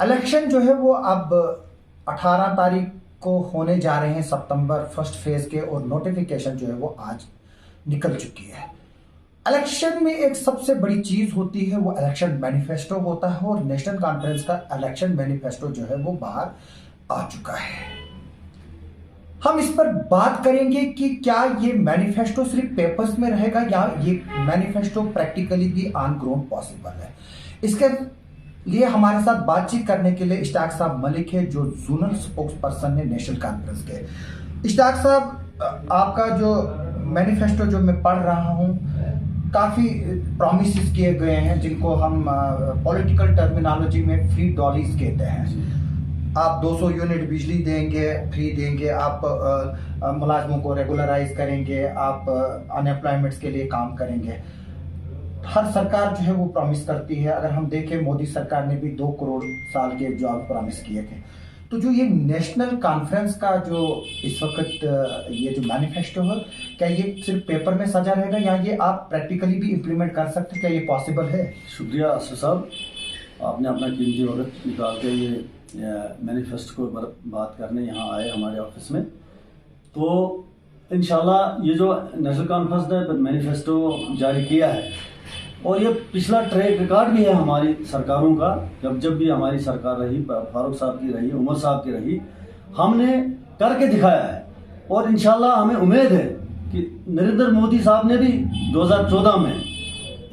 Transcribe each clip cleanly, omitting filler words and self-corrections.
Election जो है वो अब 18 तारीख को होने जा रहे हैं, सितंबर फर्स्ट फेज के, और नोटिफिकेशन जो है वो आज निकल चुकी है। इलेक्शन में एक सबसे बड़ी चीज होती है वो इलेक्शन मैनिफेस्टो होता है, और नेशनल कॉन्फ्रेंस का इलेक्शन मैनिफेस्टो जो है वो बाहर आ चुका है। हम इस पर बात करेंगे कि क्या ये मैनिफेस्टो सिर्फ पेपर्स में रहेगा या ये मैनिफेस्टो प्रैक्टिकली भी ऑन ग्राउंड पॉसिबल है। इसके लिए हमारे साथ बातचीत करने के लिए इश्ताक साहब मलिक है, जो जोनल स्पोक्स पर्सन है नेशनल कॉन्फ्रेंस के। इश्ताक साहब, आपका जो मैनिफेस्टो जो मैं पढ़ रहा हूँ, काफ़ी प्रॉमिसेस किए गए हैं जिनको हम पॉलिटिकल टर्मिनोलॉजी में फ्री डॉलीज कहते हैं। आप 200 यूनिट बिजली देंगे, फ्री देंगे, आप मुलाजमों को रेगुलराइज करेंगे, आप अनएम्प्लॉयमेंट्स के लिए काम करेंगे। हर सरकार जो है वो प्रॉमिस करती है। अगर हम देखें, मोदी सरकार ने भी 2 करोड़ साल के जॉब प्रॉमिस किए थे। तो जो ये नेशनल कॉन्फ्रेंस का जो इस वक्त ये जो मैनिफेस्टो है, क्या ये सिर्फ पेपर में सजा रहेगा या ये आप प्रैक्टिकली भी इम्प्लीमेंट कर सकते हैं? क्या ये पॉसिबल है? शुक्रिया असर साहब, आपने अपना कीमती वक्त निकाल के ये मैनिफेस्टो को बात करने यहाँ आए हमारे ऑफिस में। तो इंशाल्लाह ये जो नेशनल कॉन्फ्रेंस ने मैनिफेस्टो जारी किया है, और ये पिछला ट्रैक रिकॉर्ड भी है हमारी सरकारों का। जब भी हमारी सरकार रही, फारूक साहब की रही, उमर साहब की रही, हमने करके दिखाया है। और इंशाल्लाह हमें उम्मीद है कि नरेंद्र मोदी साहब ने भी 2014 में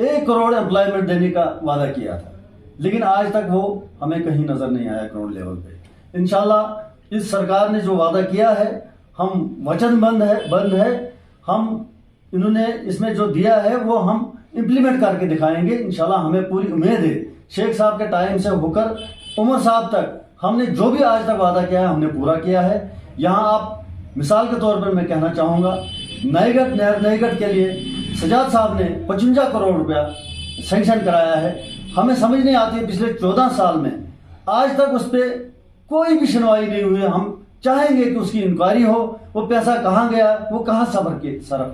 1 करोड़ एम्प्लॉयमेंट देने का वादा किया था, लेकिन आज तक वो हमें कहीं नजर नहीं आया करोड़ लेवल पे। इंशाल्लाह इस सरकार ने जो वादा किया है, हम वचनबद्ध है। हम इन्होंने इसमें जो दिया है वो हम इम्प्लीमेंट करके दिखाएंगे इंशाल्लाह। हमें पूरी उम्मीद है, शेख साहब के टाइम से होकर उमर साहब तक हमने जो भी आज तक वादा किया है हमने पूरा किया है। यहाँ आप मिसाल के तौर पर मैं कहना चाहूँगा, नईगढ़ के लिए सजाद साहब ने 55 करोड़ रुपया सैंक्शन कराया है। हमें समझ नहीं आती है, पिछले 14 साल में आज तक उस पर कोई भी सुनवाई नहीं हुई। हम चाहेंगे कि उसकी इंक्वायरी हो, वो पैसा कहाँ गया, वो कहाँ सर्फ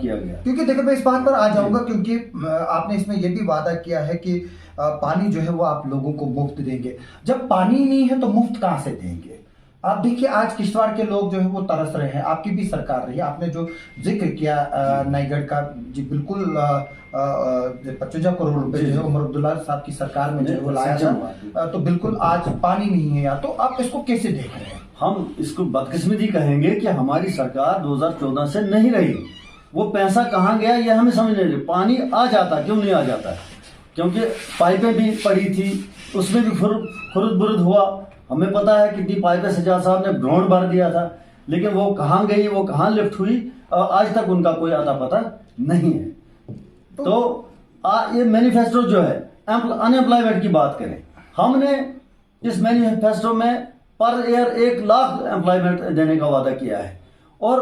किया गया। क्योंकि देखो, मैं इस बात पर आ जाऊंगा, क्योंकि आपने इसमें यह भी वादा किया है कि पानी जो है वो आप लोगों को मुफ्त देंगे। जब पानी नहीं है तो मुफ्त कहाँ से देंगे? आप देखिए, आज किश्तवाड़ के लोग जो है वो तरस रहे हैं। आपकी भी सरकार रही है, आपने जो जिक्र किया नईगढ़ का, जी बिल्कुल 55 करोड़ रुपए जो है उमर अब्दुल्ला साहब की सरकार में जो है वो लाया था। तो बिल्कुल आज पानी नहीं है यार, तो आप इसको कैसे देख रहे हैं? हम इसको बदकिस्मती कहेंगे कि हमारी सरकार 2014 से नहीं रही। वो पैसा कहाँ गया ये हमें समझ नहीं रही। पानी आ जाता, क्यों नहीं आ जाता? क्योंकि पाइपें भी पड़ी थी, उसमें भी खुरुद बुरुद हुआ। हमें पता है कितनी पाइपें सजाद साहब ने ग्राउंड भर दिया था, लेकिन वो कहाँ गई, वो कहाँ लिफ्ट हुई, आज तक उनका कोई अता पता नहीं है। तो ये मैनिफेस्टो जो है, अनएम्प्लॉयमेंट की बात करें, हमने इस मैनिफेस्टो में पर ईयर 1 लाख एम्प्लॉयमेंट देने का वादा किया है। और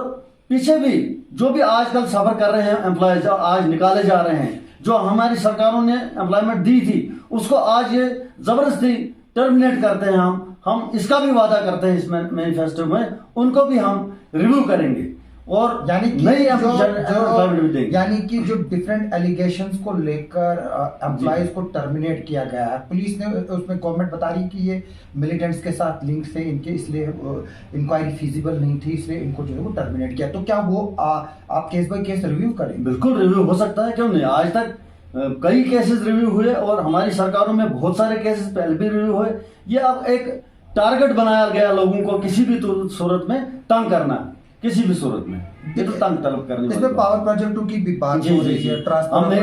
पीछे भी जो भी आजकल सफर कर रहे हैं एम्प्लॉयज, आज निकाले जा रहे हैं, जो हमारी सरकारों ने एम्प्लॉयमेंट दी थी उसको आज ये जबरदस्ती टर्मिनेट करते हैं। हम इसका भी वादा करते हैं इस मैनिफेस्टो में, उनको भी हम रिव्यू करेंगे और यानी कि जो डिफरेंट एलिगेशंस को लेकर एम्प्लॉयज को टर्मिनेट किया गया है, पुलिस ने उसमें गवर्नमेंट बता रही कि ये मिलिटेंट्स के साथ लिंक से इनके, इसलिए इंक्वायरी फीजिबल नहीं थी, इसलिए इनको जो है वो टर्मिनेट किया। तो क्या वो आप केस बाय केस रिव्यू करें? बिल्कुल रिव्यू हो सकता है, क्यों नहीं। आज तक कई केसेस रिव्यू हुए और हमारी सरकारों में बहुत सारे केसेस पहले भी रिव्यू हुए। ये अब एक टारगेट बनाया गया लोगों को किसी भी सूरत में तंग करना, किसी भी सूरत में ये तो तंग तलब करने। इसमें पावर प्रोजेक्टों की भी बात हो रही है।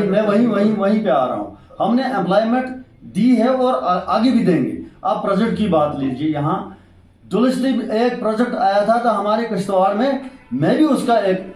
मैं वहीं पे आ रहा हूँ। हमने एम्प्लॉयमेंट दी है और आगे भी देंगे। आप प्रोजेक्ट की बात लीजिए, यहाँ दुलस्ती एक प्रोजेक्ट आया था तो हमारे किश्तवाड़ में, मैं भी उसका एक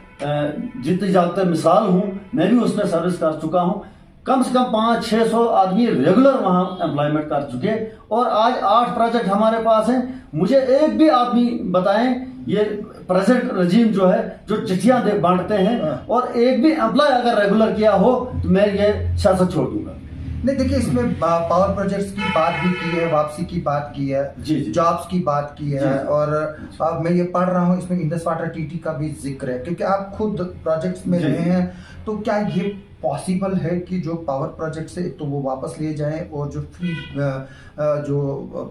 जीते जागते मिसाल हूँ। मैं भी उसमें सर्विस कर चुका हूँ। कम से कम 500-600 आदमी रेगुलर वहां एम्प्लॉयमेंट कर चुके, और आज 8 प्रोजेक्ट हमारे पास हैं। मुझे एक भी आदमी बताएं, ये प्रेजेंट रजीम जो है, जो चिट्ठियां बांटते हैं, और एक भी एम्प्लॉय अगर रेगुलर किया हो तो मैं ये सियासत छोड़ दूंगा। नहीं, देखिए, इसमें पावर प्रोजेक्ट्स की बात भी की है, वापसी की बात की है, जॉब्स की बात की है, और अब मैं ये पढ़ रहा हूँ इसमें इंडस वाटर टीटी का भी जिक्र है, क्योंकि आप खुद प्रोजेक्ट्स में रहे हैं। तो क्या ये पॉसिबल है कि जो पावर प्रोजेक्ट से तो वो वापस लिए जाएं और जो फ्री जो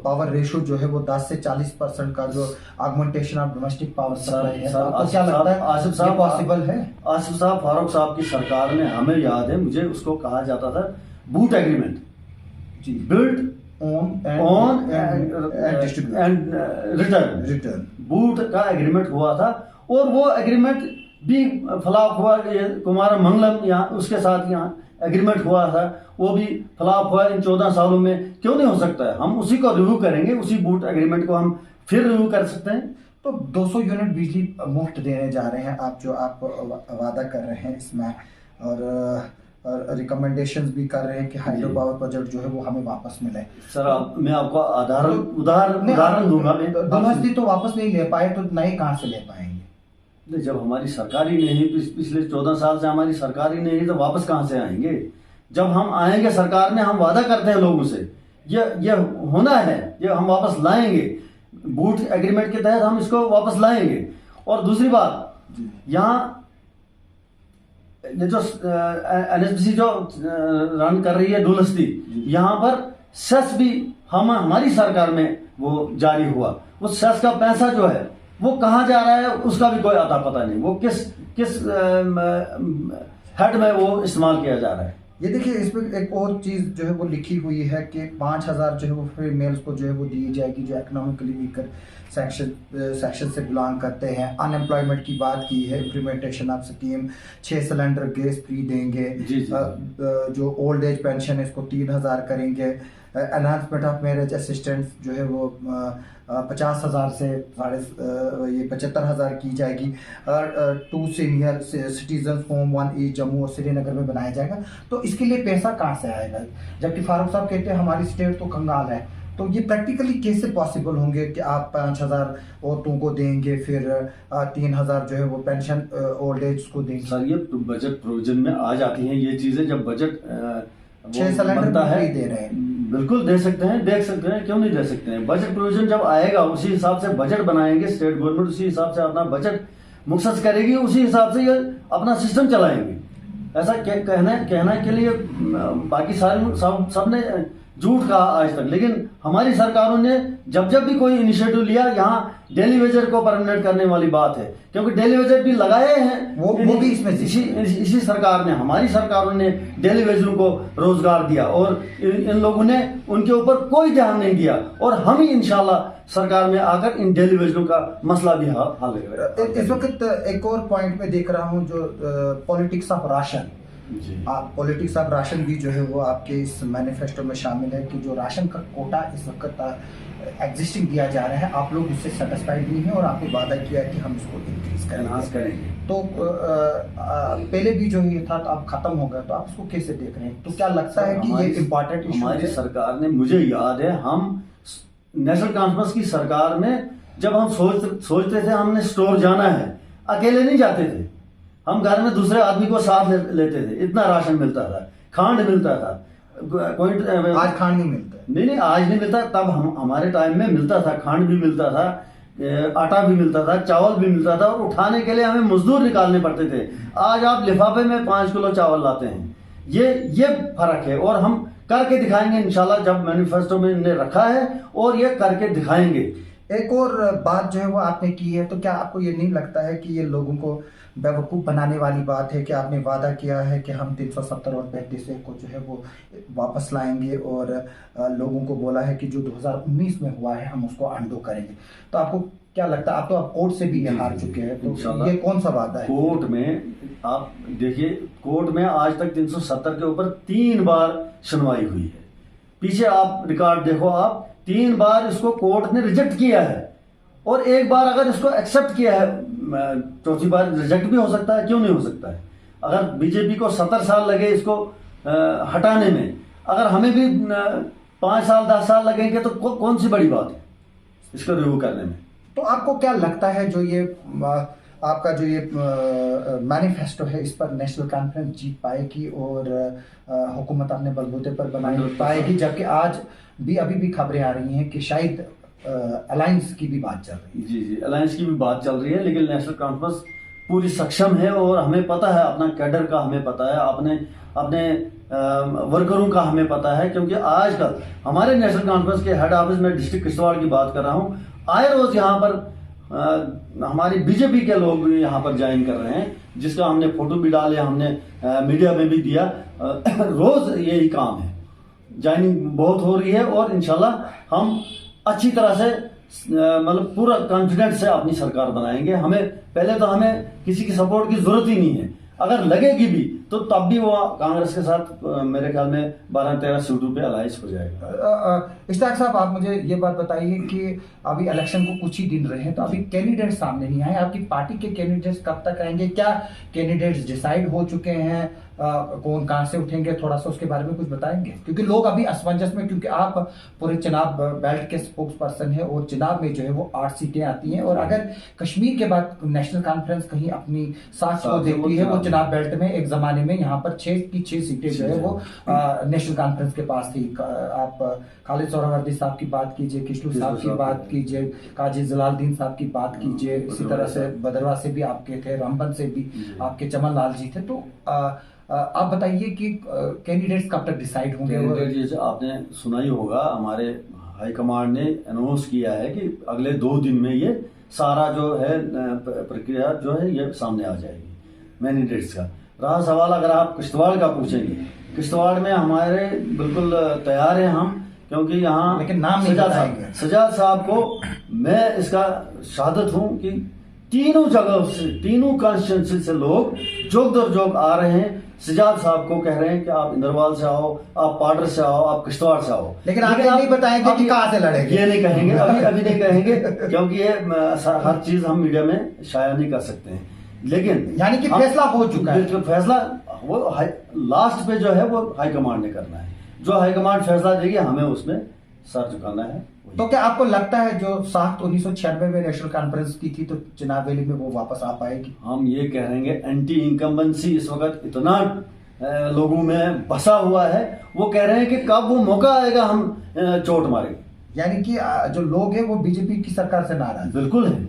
पावर रेशो जो है वो 10 से 40% का जो augmentation of domestic power supply है, आपको क्या लगता है आसिफ साहब पॉसिबल है? आसिफ साहब फारूक साहब की सरकार ने, हमें याद है, मुझे उसको कहा जाता था बूट एग्रीमेंट, जी, build on and distribute return boot का एग्रीमेंट हुआ था, और वो एग्रीमेंट भी फ्लॉप हुआ। ये कुमार मंगलम यहाँ उसके साथ यहाँ एग्रीमेंट हुआ था, वो भी फ्लॉप हुआ। इन 14 सालों में क्यों नहीं हो सकता है? हम उसी को रिव्यू करेंगे, उसी बूट एग्रीमेंट को हम फिर रिव्यू कर सकते हैं। तो 200 यूनिट बिजली मुफ्त देने जा रहे हैं आप, जो आप वादा कर रहे हैं इसमें, और रिकमेंडेशंस भी कर रहे हैं कि हाइड्रो पावर प्रोजेक्ट जो है वो हमें वापस मिले। सर मैं आपको उदाहरण दूंगा। डोमेस्टिक तो वापस नहीं ले पाए तो नए कहाँ से ले पाएंगे? जब हमारी सरकार ही नहीं, पिछले 14 साल से हमारी सरकार ही नहीं, तो वापस कहाँ से आएंगे? जब हम आएंगे सरकार में, हम वादा करते हैं लोगों से, ये होना है, ये हम वापस लाएंगे, बूट एग्रीमेंट के तहत हम इसको वापस लाएंगे। और दूसरी बात, यहाँ ये जो एनएचपीसी जो रन कर रही है डुलस्ती, यहाँ पर सेस भी हमारी सरकार में वो जारी हुआ। उस सेस का पैसा जो है वो कहाँ जा रहा है उसका भी कोई आता पता नहीं, वो किस हेड में वो इस्तेमाल किया जा रहा है। ये देखिए, इसमें एक और चीज़ जो है वो लिखी हुई है कि 5000 जो है वो फ्री मेल्स को जो है वो दी जाएगी जो इकोनॉमिकली वीकर सेक्शन से बिलोंग करते हैं। अनएम्प्लॉयमेंट की बात की है, implementation of scheme, 6 cylinder gas free देंगे। जो ओल्ड एज पेंशन है इसको 3000 करेंगे। एनहांसमेंट ऑफ मैरिज असिस्टेंस जो है वो 50,000 से 75,000 की जाएगी। और 2 सीनियर सिटीजन होम 1 जम्मू और श्रीनगर में बनाया जाएगा। तो इसके लिए पैसा कहाँ से आएगा? जबकि फारूक साहब कहते हैं हमारी स्टेट तो कंगाल है। तो ये प्रैक्टिकली कैसे पॉसिबल होंगे कि आप 5,000 औरतों को देंगे, फिर 3,000 जो है वो पेंशन ओल्ड एज को देंगे? सर ये बजट प्रोविजन में आ जाती हैं ये चीजें। जब बजट 6 सिलेंडर फ्री दे रहे हैं, बिल्कुल दे सकते हैं, देख सकते हैं, क्यों नहीं दे सकते हैं। बजट प्रोविजन जब आएगा उसी हिसाब से बजट बनाएंगे, स्टेट गवर्नमेंट उसी हिसाब से अपना बजट मुख्तस करेगी, उसी हिसाब से ये अपना सिस्टम चलाएंगे। ऐसा कहना के लिए बाकी सारे सबने झूठ कहा आज तक, लेकिन हमारी सरकारों ने जब भी कोई इनिशिएटिव लिया, यहाँ डेली वेजर को परमानेंट करने वाली बात है, क्योंकि डेली वेजर भी लगाए हैं वो भी इसमें इसी सरकार ने, हमारी सरकारों ने डेली वेजरों को रोजगार दिया, और इन लोगों ने उनके ऊपर कोई ध्यान नहीं दिया। और हम ही इंशाल्लाह सरकार में आकर इन डेली वेजरों का मसला भी हल करेंगे। इस वक्त एक और पॉइंट में देख रहा हूँ, जो politics of ration, politics of ration भी जो है वो आपके इस मैनिफेस्टो में शामिल है कि जो राशन का कोटा इस वक्त एग्जिस्टिंग दिया जा रहा है, आप लोग उससे सेटिस्फाइड नहीं है और आपने वादा किया है कि हम इसको इंक्रीज करेंगे। तो पहले भी जो ये था तो अब खत्म हो गया, तो आप इसको कैसे देख रहे हैं? तो क्या लगता है कि ये इम्पोर्टेंट इशू है? हमारी सरकार ने, मुझे याद है, हम नेशनल कॉन्फ्रेंस की सरकार में जब हम सोचते थे हमने स्टोर जाना है, अकेले नहीं जाते थे, हम घर में दूसरे आदमी को साथ लेते थे। इतना राशन मिलता था, खांड मिलता था। आज खांड नहीं मिलता? नहीं, आज नहीं मिलता। तब हमारे टाइम में मिलता था, खांड भी मिलता था, आटा भी मिलता था, चावल भी मिलता था, और उठाने के लिए हमें मजदूर निकालने पड़ते थे। आज आप लिफाफे में 5 किलो चावल लाते हैं। ये फर्क है, और हम करके दिखाएंगे इंशाल्लाह, जब मैनिफेस्टो में इन्हें रखा है, और ये करके दिखाएंगे। एक और बात जो है वो आपने की है, तो क्या आपको ये नहीं लगता है कि ये लोगों को बेवकूफ़ बनाने वाली बात है कि आपने वादा किया है कि हम 370 और 35 को जो है वो वापस लाएंगे, और लोगों को बोला है कि जो 2019 में हुआ है हम उसको अंडो करेंगे? तो आपको क्या लगता है? आप तो कोर्ट से भी हार चुके हैं, तो ये कौन सा वादा है? कोर्ट में आप देखिए, कोर्ट में आज तक 370 के ऊपर 3 बार सुनवाई हुई है। पीछे आप रिकॉर्ड देखो, आप 3 बार इसको कोर्ट ने रिजेक्ट किया है, और 1 बार अगर इसको एक्सेप्ट किया है, चौथी बार रिजेक्ट भी हो सकता है, क्यों नहीं हो सकता है? अगर बीजेपी को 70 साल लगे इसको हटाने में, अगर हमें भी 5 साल 10 साल लगेंगे, तो कौन सी बड़ी बात है इसको रिव्यू करने में? तो आपको क्या लगता है जो ये आपका जो ये मैनिफेस्टो है, इस पर नेशनल कॉन्फ्रेंस जीत पाएगी और हुकूमत अपने बलबूते पर बनाई पाएगी? जबकि आज भी अभी भी खबरें आ रही हैं कि शायद अलायंस की भी बात चल रही है। जी, अलायंस की भी बात चल रही है, लेकिन नेशनल कॉन्फ्रेंस पूरी सक्षम है, और हमें पता है, अपना कैडर का हमें पता है, अपने वर्करों का हमें पता है, क्योंकि आजकल हमारे नेशनल कॉन्फ्रेंस के हेड ऑफिस में डिस्ट्रिक्ट किश्तवाड़ की बात कर रहा हूँ, आए रोज यहाँ पर हमारी बीजेपी के लोग भी यहाँ पर ज्वाइन कर रहे हैं, जिसका हमने फोटो भी डाले, हमने मीडिया में भी दिया। रोज यही काम है, ज्वाइनिंग बहुत हो रही है और इंशाल्लाह हम अच्छी तरह से मतलब पूरा कॉन्फिडेंस से अपनी सरकार बनाएंगे। हमें पहले तो हमें किसी की सपोर्ट की जरूरत ही नहीं है, अगर लगेगी भी तो तब भी वो कांग्रेस के साथ मेरे ख्याल में 12-13 सीटों पे अलायंस हो जाएगा। इश्ताक साहब, आप मुझे ये बात बताइए कि अभी इलेक्शन को कुछ ही दिन रहे हैं, तो अभी कैंडिडेट सामने नहीं आए, आपकी पार्टी के कैंडिडेट्स कब तक आएंगे? क्या कैंडिडेट्स डिसाइड हो चुके हैं? कौन कहां से उठेंगे? थोड़ा सा उसके बारे में कुछ बताएंगे, क्योंकि लोग अभी असमंजस में, क्योंकि आप पूरे चुनाव बेल्ट के स्पोक्स पर्सन है और चुनाव में जो है वो 8 सीटें आती हैं, और अगर कश्मीर के बाद नेशनल कॉन्फ्रेंस कहीं अपनी साथ को देती है, वो चुनाव बेल्ट में एक जमाने में यहाँ पर 6 की 6 सीटें जो है वो नेशनल कॉन्फ्रेंस के पास थी। आप खालिद सोहरावर्दी साहब की बात कीजिए, किशोर साहब की बात कीजिए, काजी जलालुद्दीन साहब की बात कीजिए, इसी तरह से बदरवा से भी आपके थे, रामबन से भी आपके चमन लाल जी थे। तो आप बताइए कि कैंडिडेट्स कब तक डिसाइड होंगे? जैसे आपने सुना ही होगा, हमारे हाईकमांड ने अनाउंस किया है कि अगले 2 दिन में ये सारा जो है प्रक्रिया जो है ये सामने आ जाएगी मैंडेट्स का। रहा सवाल अगर आप किश्तवाड़ का पूछेंगे, किश्तवाड़ में हमारे बिल्कुल तैयार हैं हम, क्योंकि यहाँ लेकिन नाम नहीं बताएंगे। सजाद साहब को मैं इसका शहादत हूँ कि तीनों जगह से, तीनों कॉन्स्टिट्यूंसी से लोग जोग दर जोग आ रहे हैं, सजाद साहब को कह रहे हैं कि आप इंदरवाल से आओ, आप पाडर से आओ, आप किश्तवाड़ से आओ। लेकिन आप नहीं बताएंगे कि कहां से लड़ेंगे? ये नहीं कहेंगे, अभी नहीं कहेंगे, क्योंकि ये हर चीज हम मीडिया में शाया नहीं कर सकते हैं। लेकिन यानी कि फैसला हो चुका है, फैसला वो लास्ट पे जो है वो हाईकमांड ने करना है, जो हाईकमांड फैसला देगी हमें उसमें सर झुकाना है। तो क्या आपको लगता है जो साख 1996 में नेशनल कॉन्फ्रेंस की थी, तो चुनाव वैली में वो वापस आ पाएगी? हम ये कह रहे हैं, एंटी इनकम्बेंसी इस वक्त इतना लोगों में बसा हुआ है, वो कह रहे हैं कि कब वो मौका आएगा हम चोट मारेंगे। यानी कि जो लोग हैं वो बीजेपी की सरकार से नाराज? बिल्कुल है,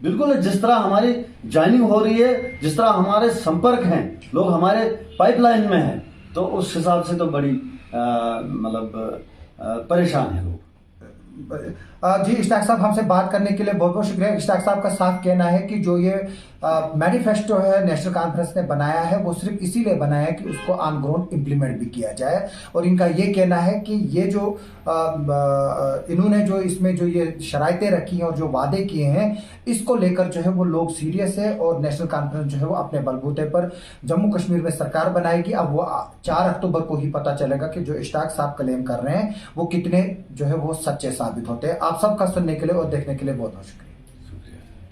बिल्कुल है। जिस तरह हमारी ज्वाइनिंग हो रही है, जिस तरह हमारे संपर्क हैं, लोग हमारे पाइपलाइन में हैं, तो उस हिसाब से तो बड़ी मतलब परेशान है लोग। जी इश्ताक साहब, हमसे बात करने के लिए बहुत बहुत शुक्रिया। इश्ताक साहब का साफ कहना है कि जो ये मैनिफेस्टो है नेशनल कॉन्फ्रेंस ने बनाया है, वो सिर्फ इसीलिए बनाया है कि उसको ऑन ग्राउंड इम्प्लीमेंट भी किया जाए। और इनका ये कहना है कि ये जो इन्होंने जो इसमें जो ये शराइतें रखी हैं और जो वादे किए हैं, इसको लेकर जो है वो लोग सीरियस है, और नेशनल कॉन्फ्रेंस जो है वो अपने बलबूते पर जम्मू कश्मीर में सरकार बनाएगी। अब वो 4 अक्टूबर को ही पता चलेगा कि जो इश्ताक साहब क्लेम कर रहे हैं वो कितने जो है वो सच्चे साबित होते हैं। आप सबका सुनने के लिए और देखने के लिए बहुत बहुत शुक्रिया।